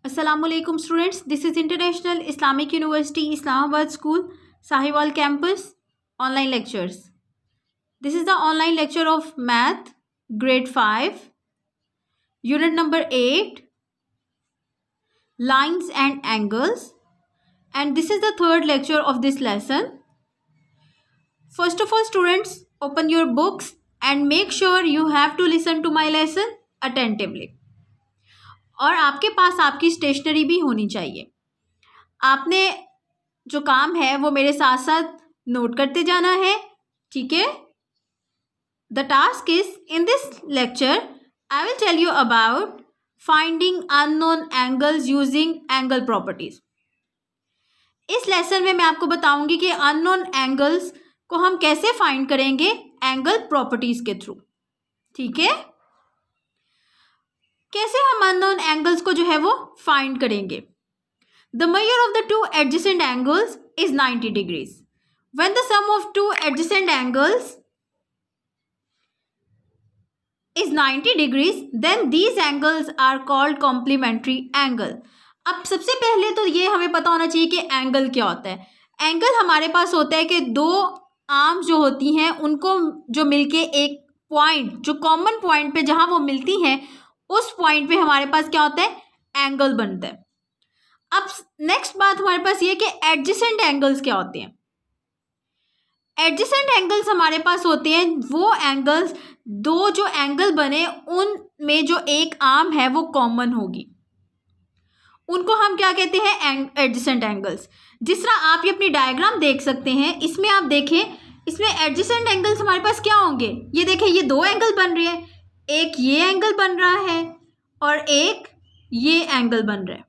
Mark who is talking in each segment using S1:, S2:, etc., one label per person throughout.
S1: Assalamualaikum students, this is International Islamic University Islamabad School, Sahiwal campus, online lectures. This is the online lecture of Math, grade 5, unit number 8, lines and angles, and this is the third lecture of this lesson. First of all students, open your books and make sure you have to listen to my lesson attentively. और आपके पास आपकी stationery भी होनी चाहिए. आपने जो काम है वो मेरे साथ साथ नोट करते जाना है, ठीक है. The task is in this lecture I will tell you about finding unknown angles using angle properties. इस लेसन में मैं आपको बताऊंगी कि अननोन एंगल्स को हम कैसे फाइंड करेंगे एंगल प्रॉपर्टीज के थ्रू. ठीक है, कैसे हम अननोन एंगल्स को जो है वो फाइंड करेंगे. The measure of the two adjacent angles is 90 degrees. When the sum of two adjacent angles is 90 degrees, then these angles are called complementary angle. अब सबसे पहले तो ये हमें पता होना चाहिए कि एंगल क्या होता है. एंगल हमारे पास होता है कि दो आर्म्स जो होती हैं उनको जो मिलके एक पॉइंट, जो कॉमन पॉइंट पे जहाँ वो मिलती हैं, उस पॉइंट पे हमारे पास क्या होता है, एंगल बनता है. अब नेक्स्ट बात हमारे पास ये कि एडजेसेंट एंगल्स क्या होते हैं. एडजेसेंट एंगल्स हमारे पास होते हैं वो एंगल्स, दो जो एंगल बने उनमें जो एक आर्म है वो कॉमन होगी, उनको हम क्या कहते हैं, एडजेसेंट एंगल्स. जिस तरह आप ये अपनी डायग्राम देख सकते हैं, इसमें आप देखें, इसमें एडजेसेंट एंगल्स हमारे पास क्या होंगे. ये देखें, ये दो एंगल बन रहे हैं, एक ये एंगल बन रहा है और एक ये एंगल बन रहा है.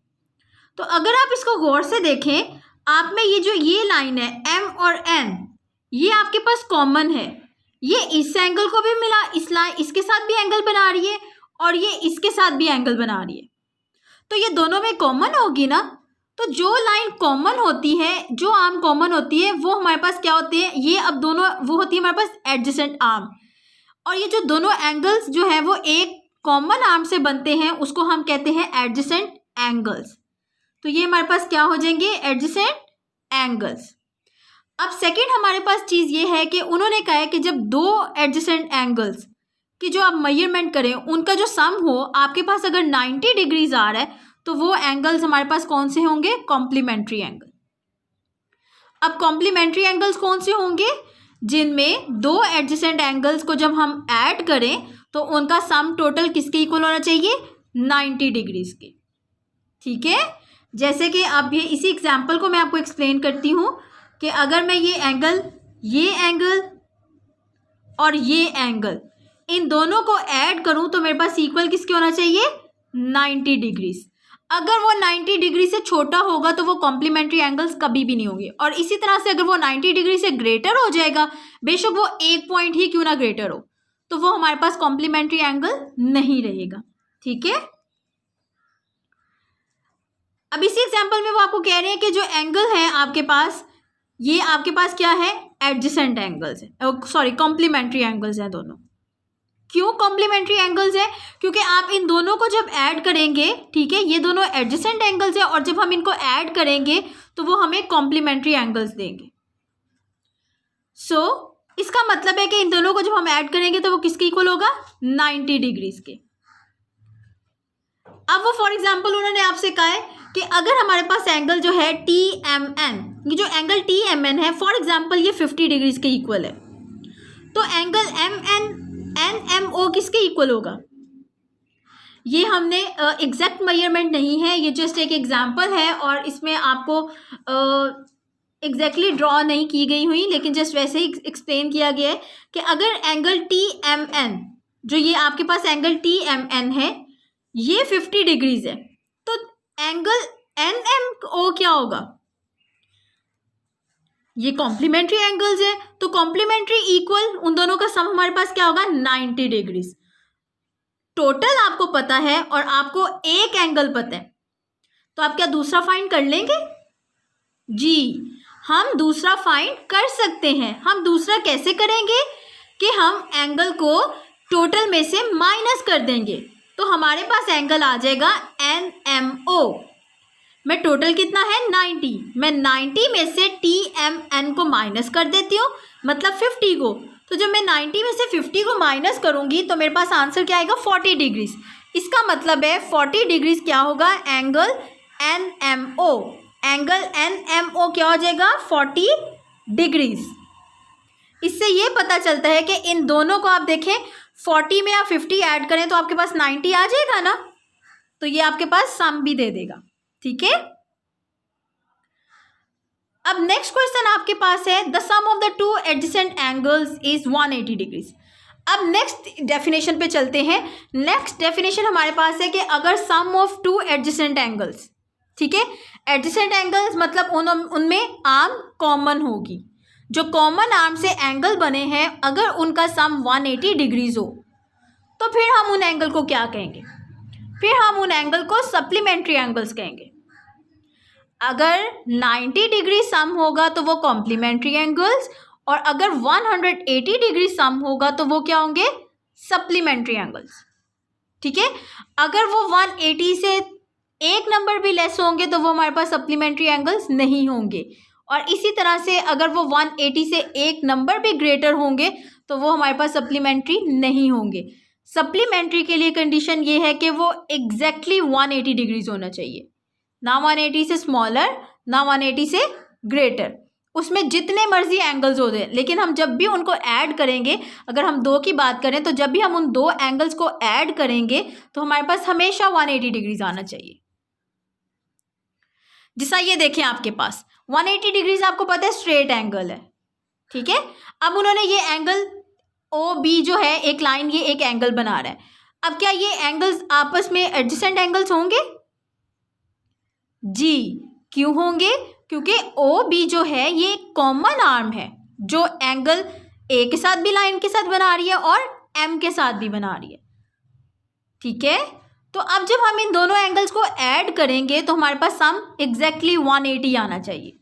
S1: तो अगर आप इसको गौर से देखें, आप में ये जो ये लाइन है एम और एन, ये आपके पास कॉमन है. ये इस एंगल को भी मिला, इसके साथ भी एंगल बना रही है और ये इसके साथ भी एंगल बना रही है. तो ये दोनों में कॉमन होगी ना. तो जो लाइन कॉमन होती है, जो आर्म कॉमन होती है, वो हमारे पास क्या होती है, ये अब दोनों वो होती है हमारे पास एडजेसेंट आर्म. और ये जो दोनों एंगल्स जो है वो एक कॉमन आर्म से बनते हैं, उसको हम कहते हैं एडजेसेंट एंगल्स. तो ये हमारे पास क्या हो जाएंगे, एडजेसेंट एंगल्स. अब सेकंड हमारे पास चीज़ ये है कि उन्होंने कहा है कि जब दो एडजेसेंट एंगल्स की जो आप मेजरमेंट करें, उनका जो सम हो, आपके पास अगर 90 डिग्रीज आ रहा है, तो वो एंगल्स हमारे पास कौन से होंगे, कॉम्प्लीमेंट्री एंगल. अब कॉम्प्लीमेंट्री एंगल्स कौन से होंगे, जिनमें दो एडजेसेंट एंगल्स को जब हम ऐड करें तो उनका सम टोटल किसके इक्वल होना चाहिए, 90 डिग्रीज के. ठीक है, जैसे कि अब ये इसी एग्जाम्पल को मैं आपको एक्सप्लेन करती हूँ कि अगर मैं ये एंगल और ये एंगल, इन दोनों को ऐड करूँ तो मेरे पास इक्वल किसके होना चाहिए, 90 डिग्रीज. अगर वो 90 डिग्री से छोटा होगा तो वो कॉम्प्लीमेंट्री एंगल्स कभी भी नहीं होंगे. और इसी तरह से अगर वो 90 डिग्री से ग्रेटर हो जाएगा, बेशक वो एक पॉइंट ही क्यों ना ग्रेटर हो, तो वो हमारे पास कॉम्प्लीमेंट्री एंगल नहीं रहेगा. ठीक है, अब इसी एग्जाम्पल में वो आपको कह रहे हैं कि जो एंगल है आपके पास, ये आपके पास क्या है, एडजेसेंट एंगल्स है, सॉरी कॉम्प्लीमेंट्री एंगल्स हैं दोनों. क्यों कॉम्प्लीमेंट्री एंगल्स हैं, क्योंकि आप इन दोनों को जब ऐड करेंगे, ठीक है, ये दोनों एडजेसेंट एंगल्स हैं, और जब हम इनको ऐड करेंगे तो वो हमें कॉम्प्लीमेंट्री एंगल्स देंगे. सो इसका मतलब है कि इन दोनों को जब हम ऐड करेंगे तो वो किसके इक्वल होगा, 90 डिग्रीज के. अब वो फॉर एग्जाम्पल उन्होंने आपसे कहा है कि अगर हमारे पास एंगल जो है टी एम एन, ये जो एंगल टी एम एन है, फॉर एग्जाम्पल ये 50 डिग्रीज के इक्वल है, तो angle M N N M O किसके इक्वल होगा. ये हमने एग्जैक्ट मेजरमेंट नहीं है, ये जस्ट एक एग्जाम्पल है और इसमें आपको एग्जैक्टली ड्रॉ नहीं की गई हुई, लेकिन जस्ट वैसे ही एक्सप्लेन किया गया है कि अगर एंगल टी एम एन, जो ये आपके पास एंगल टी एम एन है, ये 50 डिग्रीज है, तो एंगल एन एम ओ क्या होगा, ये कॉम्प्लीमेंट्री एंगल्स है, तो कॉम्प्लीमेंट्री इक्वल, उन दोनों का सम हमारे पास क्या होगा, 90 डिग्रीज. टोटल आपको पता है और आपको एक एंगल पता है, तो आप क्या दूसरा फाइंड कर लेंगे, जी हम दूसरा फाइंड कर सकते हैं. हम दूसरा कैसे करेंगे कि हम एंगल को टोटल में से माइनस कर देंगे. तो हमारे पास एंगल आ जाएगा NMO में टोटल कितना है 90। मैं 90 में से TMN को माइनस कर देती हूँ, मतलब 50 को। तो जब मैं 90 में से 50 को माइनस करूँगी तो मेरे पास आंसर क्या आएगा 40 डिग्रीज। इसका मतलब है 40 डिग्रीज क्या होगा एंगल NMO। एंगल NMO क्या हो जाएगा 40 डिग्रीज। इससे ये पता चलता है कि इन दोनों को आप देखें 40 में आप 50 ऐड करें तो आपके पास 90 आ जाएगा ना, तो ये आपके पास सम भी दे देगा। ठीक है, अब नेक्स्ट क्वेश्चन आपके पास है the sum of the two adjacent angles is 180 degrees. अब नेक्स्ट डेफिनेशन पे चलते हैं। नेक्स्ट डेफिनेशन हमारे पास है कि अगर सम ऑफ टू एडजेसेंट एंगल्स, ठीक है, एडजेसेंट एंगल्स मतलब उनमें आर्म कॉमन होगी, जो कॉमन आर्म से एंगल बने हैं, अगर उनका सम 180 डिग्रीज हो तो फिर हम उन एंगल को क्या कहेंगे? फिर हम उन एंगल को सप्लीमेंट्री एंगल्स कहेंगे। अगर 90 डिग्री सम होगा तो वो कॉम्प्लीमेंट्री एंगल्स, और अगर 180 डिग्री सम होगा तो वो क्या होंगे? Supplementary angles. ठीक है, अगर वो 180 से एक नंबर भी लेस होंगे तो वो हमारे पास सप्लीमेंट्री एंगल्स नहीं होंगे, और इसी तरह से अगर वो 180 से एक नंबर भी ग्रेटर होंगे तो वो हमारे पास सप्लीमेंट्री नहीं होंगे। सप्लीमेंट्री के लिए कंडीशन ये है कि वो एग्जैक्टली 180 डिग्रीज होना चाहिए, ना 180 से स्मॉलर ना 180 से ग्रेटर। उसमें जितने मर्जी एंगल्स होते हैं, लेकिन हम जब भी उनको ऐड करेंगे, अगर हम दो की बात करें तो जब भी हम उन दो एंगल्स को ऐड करेंगे तो हमारे पास हमेशा 180 डिग्रीज आना चाहिए। जैसा ये देखें आपके पास 180 डिग्रीज आपको पता है स्ट्रेट एंगल है। ठीक है, अब उन्होंने ये एंगल OB जो है एक लाइन, ये एक एंगल बना रहा है। अब क्या ये एंगल्स आपस में एडजेसेंट एंगल्स होंगे? जी, क्यों होंगे? क्योंकि OB जो है ये कॉमन आर्म है जो एंगल A के साथ भी लाइन के साथ बना रही है और M के साथ भी बना रही है। ठीक है, तो अब जब हम इन दोनों एंगल्स को ऐड करेंगे तो हमारे पास सम एग्जैक्टली 180 आना चाहिए।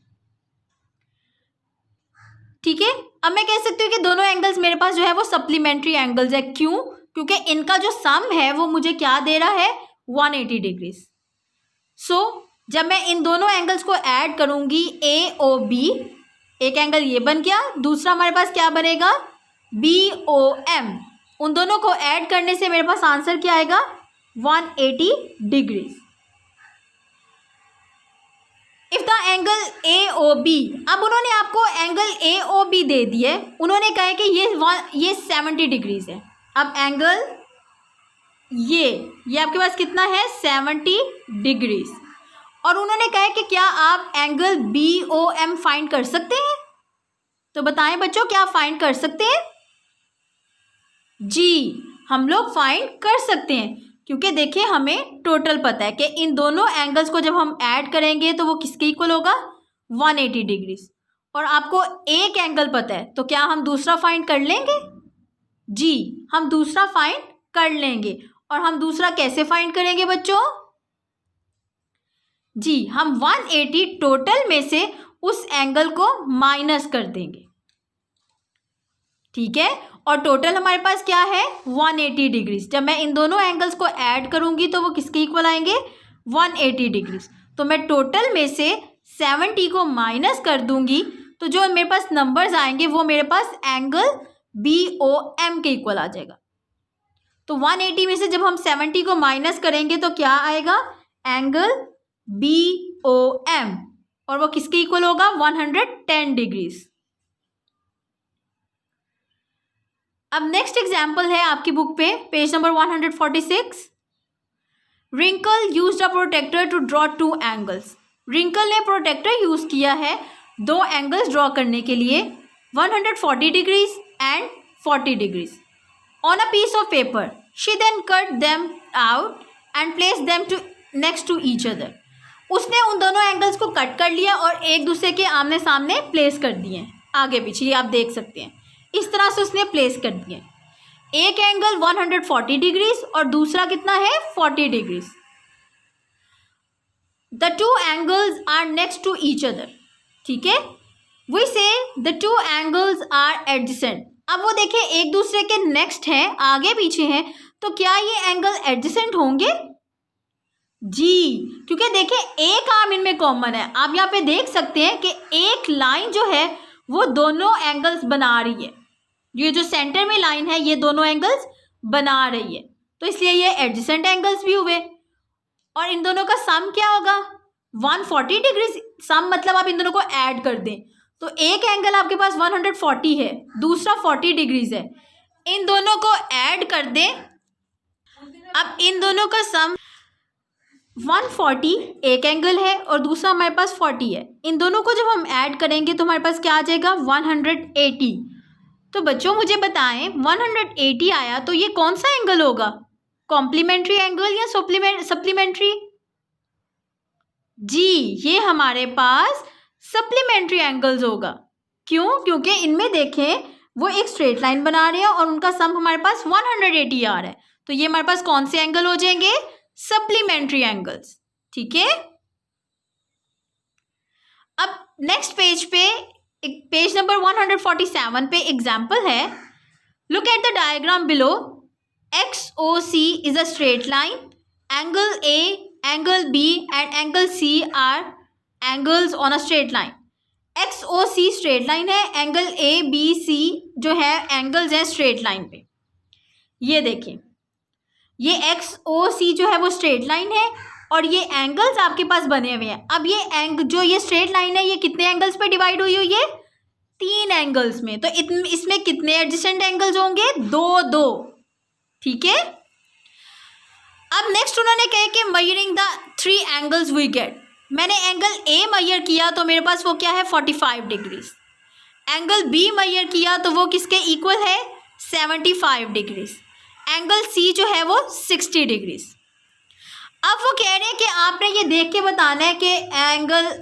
S1: ठीक है, अब मैं कह सकती हूँ कि दोनों एंगल्स मेरे पास जो है वो सप्लीमेंट्री एंगल्स है। क्यों? क्योंकि इनका जो सम है वो मुझे क्या दे रहा है 180 डिग्रीज। सो जब मैं इन दोनों एंगल्स को ऐड करूँगी AOB, एक एंगल ये बन गया, दूसरा हमारे पास क्या बनेगा BOM। उन दोनों को ऐड करने से मेरे पास आंसर क्या आएगा 180 degrees. If the angle AOB, अब उन्होंने आपको एंगल AOB दे दिए, उन्होंने कहा है कि ये 70 डिग्रीज है। अब एंगल ये आपके पास कितना है 70 डिग्रीज, और उन्होंने कहा है कि क्या आप एंगल BOM फाइंड कर सकते हैं? तो बताएं बच्चों, क्या फाइंड कर सकते हैं? जी, हम लोग फाइंड कर सकते हैं, क्योंकि देखिए हमें टोटल पता है कि इन दोनों एंगल्स को जब हम ऐड करेंगे तो वो किसके इक्वल होगा 180 डिग्रीज, और आपको एक एंगल पता है, तो क्या हम दूसरा फाइंड कर लेंगे? जी, हम दूसरा फाइंड कर लेंगे। और हम दूसरा कैसे फाइंड करेंगे बच्चों? जी, हम 180 टोटल में से उस एंगल को माइनस कर देंगे। ठीक है, और टोटल हमारे पास क्या है 180 डिग्रीज। जब मैं इन दोनों एंगल्स को ऐड करूंगी तो वो किसके इक्वल आएंगे 180 डिग्रीज। तो मैं टोटल में से 70 को माइनस कर दूंगी, तो जो मेरे पास नंबर्स आएंगे वो मेरे पास एंगल BOM के इक्वल आ जाएगा। तो 180 में से जब हम 70 को माइनस करेंगे तो क्या आएगा एंगल BOM, और वो किसके इक्वल होगा 110 डिग्रीज। अब नेक्स्ट एग्जाम्पल है आपकी बुक पे page number 146। Rinkal used a protractor to draw two angles. Rinkal ने प्रोटेक्टर यूज किया है दो एंगल्स ड्रॉ करने के लिए 140 degrees and 40 degrees on a piece of paper. She then cut them out and place them to next to each other. उसने उन दोनों एंगल्स को कट कर लिया और एक दूसरे के आमने सामने प्लेस कर दिए, आगे पीछे, ये आप देख सकते हैं। इस तरह से उसने प्लेस कर दिए। एक एंगल 140 डिग्रीज और दूसरा कितना है 40 degrees. The two angles are next to each other. ठीक है, we say the two angles are adjacent. अब वो देखें एक दूसरे के नेक्स्ट हैं, आगे पीछे हैं, तो क्या ये एंगल एडजेसेंट होंगे? जी, क्योंकि देखिए एक आर्म इनमें कॉमन है। आप यहाँ पे देख सकते हैं कि एक लाइन जो है वो दोनों एंगल्स बना रही है। ये जो सेंटर में लाइन है ये दोनों एंगल्स बना रही है, तो इसलिए ये एडजेसेंट एंगल्स भी हुए। और इन दोनों का सम क्या होगा? 140 डिग्री। सम मतलब आप इन दोनों को ऐड कर दें, तो एक एंगल आपके पास 140 है, दूसरा 40 डिग्रीज है। इन दोनों को ऐड कर दें। अब इन दोनों का सम 140 एक एंगल है और दूसरा हमारे पास 40 है। इन दोनों को जब हम ऐड करेंगे तो हमारे पास क्या आ जाएगा? 180। तो बच्चों मुझे बताएं 180 आया तो ये कौन सा एंगल होगा? कॉम्प्लीमेंट्री एंगल या सप्लीमेंट्री? जी, ये हमारे पास सप्लीमेंट्री एंगल्स होगा। क्यों? क्योंकि इनमें देखें वो एक स्ट्रेट लाइन बना रहे हैं और उनका सम हमारे पास 180 आ रहा है, तो ये हमारे पास कौन से एंगल हो जाएंगे? Supplementary angles. ठीक है। अब नेक्स्ट पेज पे, पेज नंबर 147 पे एग्जाम्पल है। Look at the diagram below. XOC is a straight line. Angle A, angle B and angle C are angles on a straight line. XOC straight line है, angle A, B, C जो है angles है straight line पे। ये देखिए, ये XOC जो है वो स्ट्रेट लाइन है और ये एंगल्स आपके पास बने हुए हैं। अब ये स्ट्रेट लाइन है ये कितने एंगल्स पे डिवाइड हुई हुई है? 3 एंगल्स में। तो इसमें कितने एडजेसेंट एंगल्स होंगे? 2। ठीक है। अब नेक्स्ट उन्होंने कहा कि measuring the 3 angles we get. मैंने एंगल ए मयर किया तो मेरे पास वो क्या है? 45 डिग्रीज। एंगल बी मयर किया तो वो किसके इक्वल है? 75 डिग्रीज। एंगल सी जो है वो 60 डिग्रीज। अब वो कह रहे हैं कि आपने ये देख के बताना है कि एंगल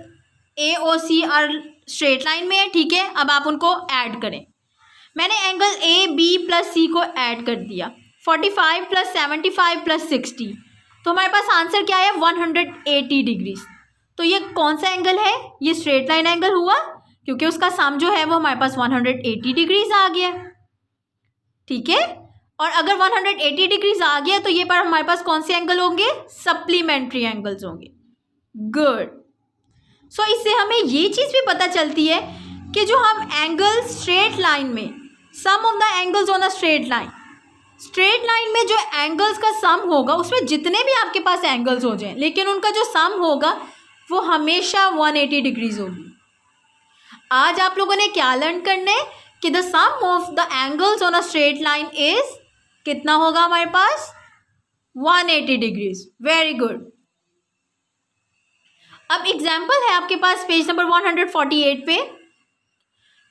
S1: ए और सी और स्ट्रेट लाइन में है। ठीक है, अब आप उनको ऐड करें। मैंने एंगल ए बी प्लस सी को ऐड कर दिया, 45 प्लस 75 प्लस 60, तो हमारे पास आंसर क्या है? 180 डिग्रीज। तो ये कौन सा एंगल है? ये स्ट्रेट लाइन एंगल हुआ, क्योंकि उसका सम जो है वो हमारे पास 180 डिग्रीज आ गया। ठीक है। और अगर 180 डिग्रीज आ गया तो ये पर हमारे पास कौन से एंगल होंगे? सप्लीमेंट्री एंगल्स होंगे। गुड। सो इससे हमें ये चीज़ भी पता चलती है कि जो हम एंगल स्ट्रेट लाइन में, sum of the angles on a straight line में जो एंगल्स का सम होगा उसमें जितने भी आपके पास एंगल्स हो जाएं, लेकिन उनका जो सम होगा वो हमेशा 180 डिग्रीज होगी। आज आप लोगों ने क्या लर्न करना है कि the sum of the angles on a straight line is कितना होगा हमारे पास? 180 डिग्रीज। Very good. अब एग्जाम्पल है आपके पास पेज नंबर 148 पे।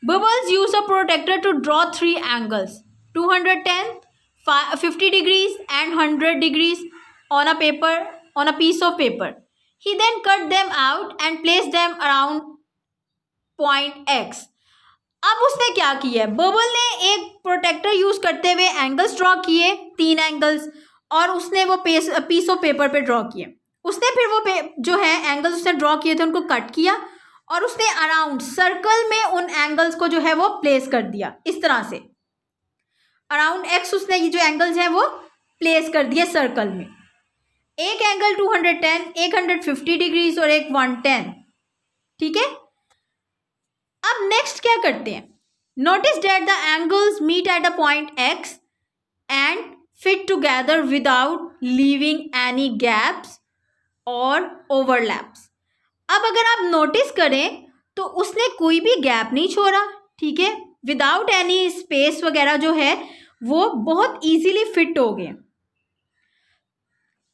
S1: Bubbles use a protractor to draw 3 angles 210, 50 degrees and 100 degrees on a piece of paper. He then cut them out and placed them around point X. अब उसने क्या किया? Bubble ने एक प्रोटेक्टर यूज करते हुए angles draw किए, 3 angles, और उसने वो पीस ऑफ पेपर पे ड्रॉ किए। उसने फिर वो जो है एंगल्स उसने ड्रॉ किए थे उनको कट किया और उसने अराउंड सर्कल में उन एंगल्स को जो है वो प्लेस कर दिया। इस तरह से अराउंड एक्स उसने ये जो एंगल्स हैं वो प्लेस कर दिए सर्कल में। एक एंगल 210, एक 150 डिग्रीज और एक 110। ठीक है। अब नेक्स्ट क्या करते हैं? Notice that the angles meet at the point X and fit together without leaving any gaps और ओवरलैप्स। अब अगर आप नोटिस करें तो उसने कोई भी गैप नहीं छोड़ा। ठीक है, विदाउट एनी स्पेस वगैरह जो है वो बहुत इजीली फिट हो गए।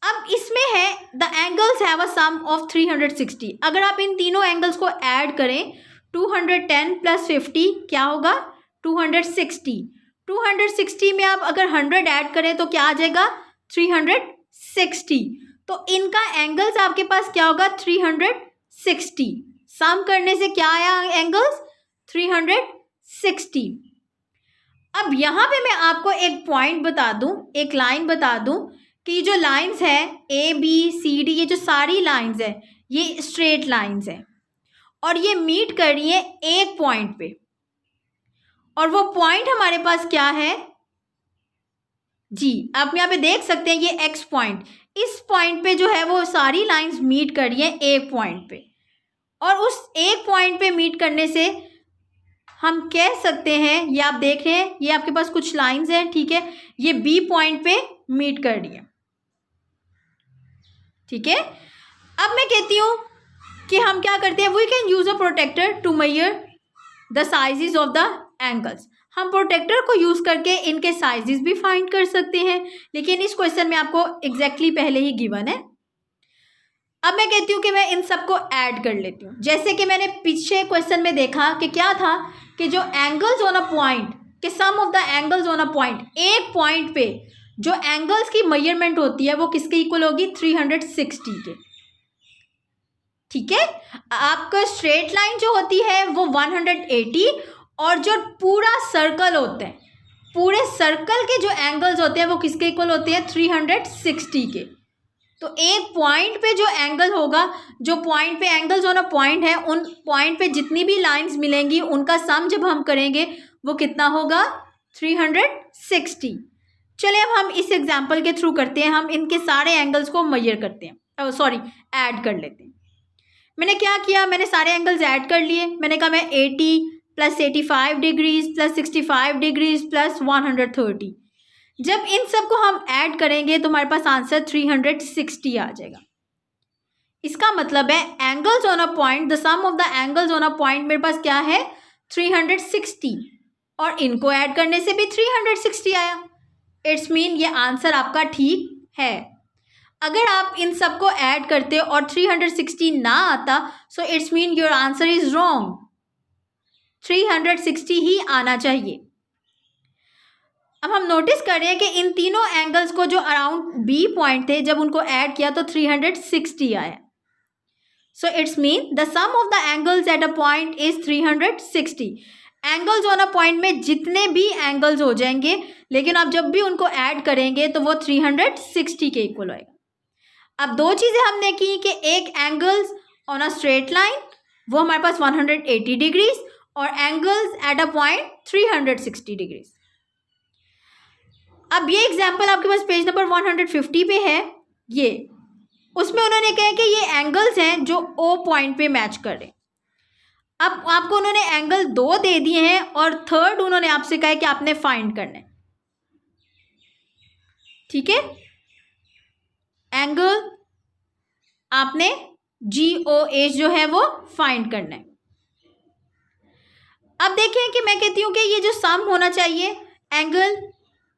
S1: अब इसमें है the angles have a sum of 360। अगर आप इन तीनों एंगल्स को ऐड करें 210 प्लस 50 क्या होगा? 260। 260 में आप अगर 100 ऐड करें तो क्या आ जाएगा? 360। तो इनका एंगल्स आपके पास क्या होगा? 360। सम करने से क्या आया एंगल्स? 360। अब यहाँ पे मैं आपको एक पॉइंट बता दूँ, एक लाइन बता दूँ कि जो लाइंस है ए बी सी डी, ये जो सारी लाइंस है ये स्ट्रेट लाइंस है और ये मीट कर रही है एक पॉइंट पे, और वो पॉइंट हमारे पास क्या है? जी, आप यहाँ पे देख सकते हैं ये एक्स पॉइंट, इस पॉइंट पे जो है वो सारी लाइंस मीट कर रही हैं एक पॉइंट पे, और उस एक पॉइंट पे मीट करने से हम कह सकते हैं, ये आप देख रहे हैं, ये आपके पास कुछ लाइंस हैं, ठीक है, ये बी पॉइंट पे मीट कर रही है, ठीक है। अब मैं कहती हूँ कि हम क्या करते हैं, we can use a protractor to measure the sizes of the angles. हम प्रोटेक्टर को यूज करके इनके साइजेस भी फाइंड कर सकते हैं, लेकिन इस क्वेश्चन में आपको एग्जैक्टली पहले ही गिवन है। अब मैं कहती हूँ कि मैं इन सबको ऐड कर लेती हूँ, जैसे कि मैंने पीछे क्वेश्चन में देखा कि क्या था कि जो एंगल्स ऑन अ पॉइंट, कि sum of the angles on a point, एक पॉइंट पे जो एंगल्स की मेजरमेंट होती है वो किसके इक्वल होगी, 360 के, ठीक है। आपका स्ट्रेट लाइन जो होती है वो 180, और जो पूरा सर्कल होता है, पूरे सर्कल के जो एंगल्स होते हैं वो किसके इक्वल होते हैं, 360 के। तो एक पॉइंट पे जो एंगल होगा, जो पॉइंट पे एंगल्स ऑन अ पॉइंट है, उन पॉइंट पे जितनी भी लाइंस मिलेंगी उनका सम जब हम करेंगे वो कितना होगा, 360। चलिए अब हम इस एग्जांपल के थ्रू करते हैं, हम इनके सारे एंगल्स को मेजर करते हैं, सॉरी ऐड कर लेते हैं। मैंने क्या किया, मैंने सारे एंगल्स ऐड कर लिए। मैंने कहा मैं 80 plus 85 degrees plus 65 degrees plus 130, जब इन सब को हम ऐड करेंगे तो हमारे पास आंसर 360 आ जाएगा। इसका मतलब है angles on a point, the sum of the angles on a point मेरे पास क्या है, 360, और इनको ऐड करने से भी 360 आया। इट्स मीन ये आंसर आपका ठीक है। अगर आप इन सबको ऐड करते और 360 ना आता, सो it's mean your answer is wrong, 360 ही आना चाहिए। अब हम नोटिस कर रहे हैं कि इन तीनों एंगल्स को जो अराउंड बी पॉइंट थे, जब उनको ऐड किया तो 360 आया। So it's mean the sum of the angles at a point is 360। Angles on a point में जितने भी एंगल्स हो जाएंगे, लेकिन आप जब भी उनको ऐड करेंगे तो वो 360 के इक्वल होएगा। अब दो चीज़ें हमने की कि एक angles on a straight line वो हमारे पास 180 डिग्रीज, और angles at a point 360 degrees. अब ये एग्जांपल आपके पास पेज नंबर 150 पे है, ये उसमें उन्होंने कहा कि ये एंगल्स हैं जो ओ पॉइंट पे मैच कर रहे हैं। अब आपको उन्होंने एंगल 2 दे दिए हैं और थर्ड उन्होंने आपसे कहा है कि आपने फाइंड करना है, ठीक है। एंगल आपने GOH जो है वो फाइंड करना है। अब देखें कि मैं कहती हूं कि ये जो सम होना चाहिए, एंगल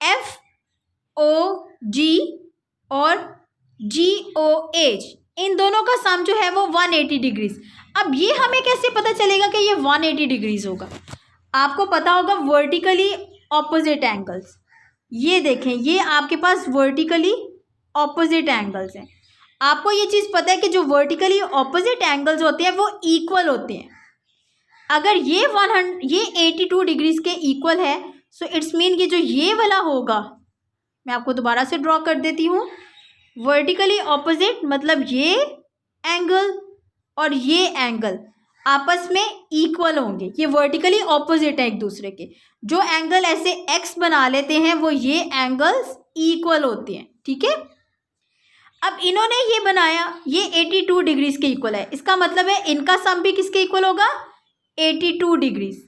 S1: FOG और GOH, इन दोनों का सम जो है वो 180 डिग्रीज। अब ये हमें कैसे पता चलेगा कि ये 180 डिग्रीज होगा? आपको पता होगा वर्टिकली ऑपोजिट एंगल्स, ये देखें ये आपके पास वर्टिकली ऑपोजिट एंगल्स हैं। आपको ये चीज़ पता है कि जो वर्टिकली ऑपोजिट एंगल्स होते हैं वो इक्वल होते हैं। अगर ये 82 डिग्रीज के इक्वल है, सो इट्स मीन कि जो ये वाला होगा, मैं आपको दोबारा से ड्रॉ कर देती हूँ, वर्टिकली ऑपोजिट मतलब ये एंगल और ये एंगल आपस में इक्वल होंगे। ये वर्टिकली ऑपोजिट है एक दूसरे के। जो एंगल ऐसे एक्स बना लेते हैं वो ये एंगल्स इक्वल होते हैं, ठीक है। अब इन्होंने ये बनाया, ये 82 डिग्रीज के इक्वल है, इसका मतलब है इनका सम भी किसके इक्वल होगा, 82 डिग्रीज।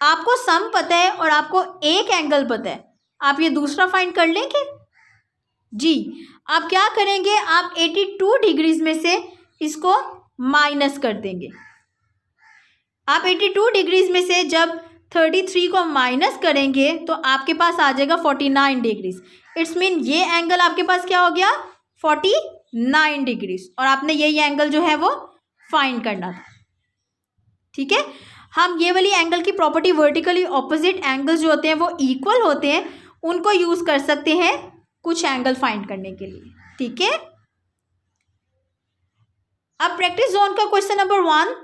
S1: आपको सम पता है और आपको एक एंगल पता है, आप ये दूसरा फाइंड कर लेंगे जी। आप क्या करेंगे, आप 82 डिग्रीज में से इसको माइनस कर देंगे। आप 82 डिग्रीज में से जब 33 को माइनस करेंगे तो आपके पास आ जाएगा 49 डिग्रीज। इट्स मीन ये एंगल आपके पास क्या हो गया, 49 डिग्रीज, और आपने यही एंगल जो है वो फाइंड करना था, ठीक है। हम ये वाली एंगल की प्रॉपर्टी, वर्टिकली ऑपोजिट एंगल्स जो होते हैं वो इक्वल होते हैं, उनको यूज कर सकते हैं कुछ एंगल फाइंड करने के लिए, ठीक है। अब प्रैक्टिस जोन का क्वेश्चन नंबर 1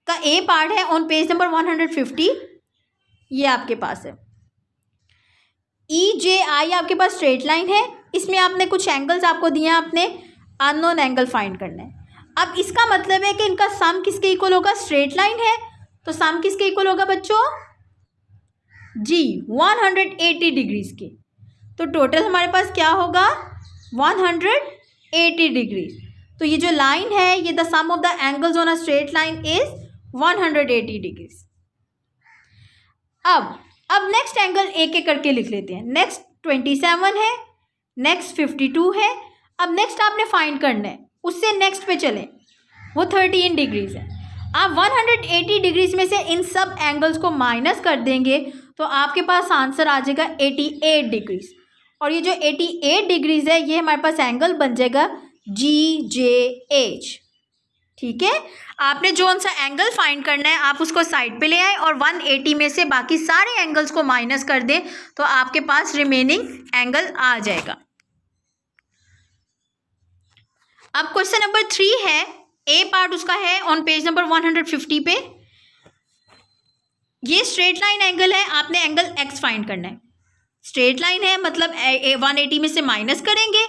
S1: का ए पार्ट है ऑन पेज नंबर 150। ये आपके पास है, EJI आपके पास स्ट्रेट लाइन है, इसमें आपने कुछ एंगल्स आपको दिए हैं, आपने अननोन एंगल फाइंड करना है। अब इसका मतलब है कि इनका सम किसके इक्वल होगा, स्ट्रेट लाइन है तो सम किसके इक्वल होगा बच्चों जी, 180 डिग्रीज के। तो टोटल हमारे पास क्या होगा 180 डिग्रीज। तो ये जो लाइन है ये the sum of the angles on a straight line is 180 degrees. अब नेक्स्ट एंगल एक एक करके लिख लेते हैं। नेक्स्ट 27 है, नेक्स्ट 52 है। अब नेक्स्ट आपने फाइंड करना है, उससे नेक्स्ट पे चलें, वो 13 डिग्रीज है। आप 180 डिग्रीज में से इन सब एंगल्स को माइनस कर देंगे तो आपके पास आंसर आ जाएगा 88 डिग्रीज। और ये जो 88 डिग्रीज है ये हमारे पास एंगल बन जाएगा GJH। ठीक है, आपने जो सा एंगल फाइंड करना है आप उसको साइड पे ले आए और 180 में से बाकी सारे एंगल्स को माइनस कर दें तो आपके पास रिमेनिंग एंगल आ जाएगा। अब क्वेश्चन नंबर 3 है, ए पार्ट उसका है ऑन पेज नंबर 150 पे। ये स्ट्रेट लाइन एंगल है, आपने एंगल एक्स फाइंड करना है। स्ट्रेट लाइन है मतलब 180 में से माइनस करेंगे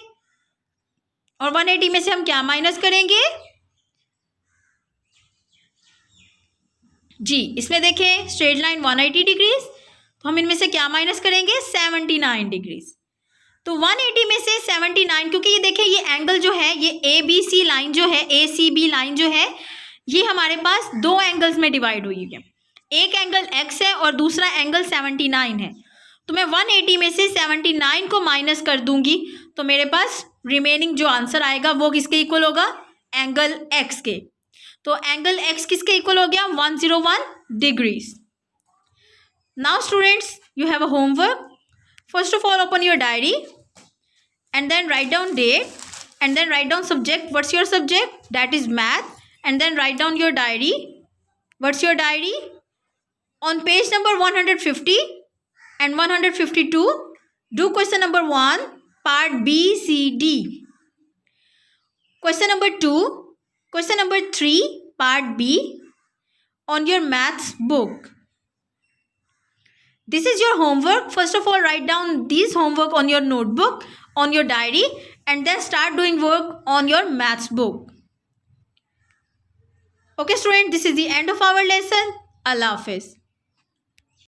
S1: और 180 में से हम क्या माइनस करेंगे जी, इसमें देखें स्ट्रेट लाइन 180 डिग्रीज, तो हम इनमें से क्या माइनस करेंगे 79 डिग्रीज। तो 180 में से 79, क्योंकि ये देखें ये एंगल जो है ये ABC लाइन जो है, ACB लाइन जो है ये हमारे पास दो एंगल्स में डिवाइड हुई है। एक एंगल x है और दूसरा एंगल 79 है। तो मैं 180 में से 79 को माइनस कर दूंगी तो मेरे पास रिमेनिंग जो आंसर आएगा वो किसके इक्वल होगा, एंगल x के। तो एंगल x किसके इक्वल हो गया 101 degrees. Now students you have a homework. First of all, open your diary and then write down date and then write down subject. What's your subject? That is math. And then write down your diary. What's your diary? On page number 150 and 152, do question number 1, part B, C, D. Question number 2, question number 3, part B on your maths book. This is your homework. First of all, write down these homework on your notebook, on your diary, and then start doing work on your maths book. Okay, student, this is the end of our lesson. Allah Hafiz.